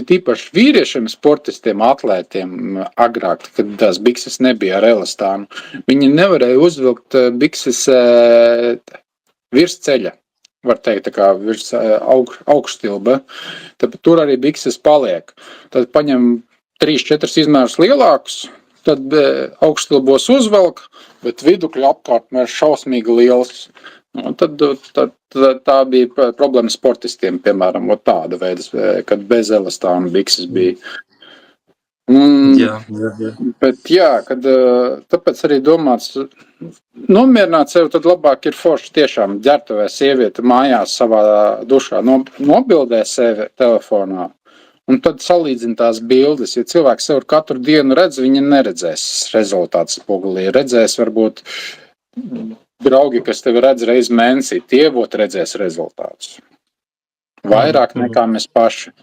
tīpaši vīriešiem, sportistiem, atlētiem agrāk, kad tās bikses nebija ar elastānu, viņi nevarēja uzvilkt bikses virs ceļa, var teikt, tā kā virs augšstilba. Tāpēc tur arī bikses paliek. Tad paņem 3-4 izmērus lielākus, tad augšstilbos uzvelk, bet vidukļu apkārtmērs šausmīgi liels. Tad tā bija problēma sportistiem, piemēram, tāda veida, kad bez elastāna bikses bija. Jā. Bet kad tāpēc arī domāts, nomierināt sevi, tad labāk ir forši tiešām ģērbtuvē sieviete mājās savā dušā, nobildē sevi telefonā. Un tad salīdzina tās bildes. Ja cilvēks sev katru dienu redz, viņa neredzēs rezultātus spogulī. Redzēs varbūt draugi, kas tevi redz reiz mēnesī, tie būtu redzēs rezultātus. Vairāk nekā mēs paši.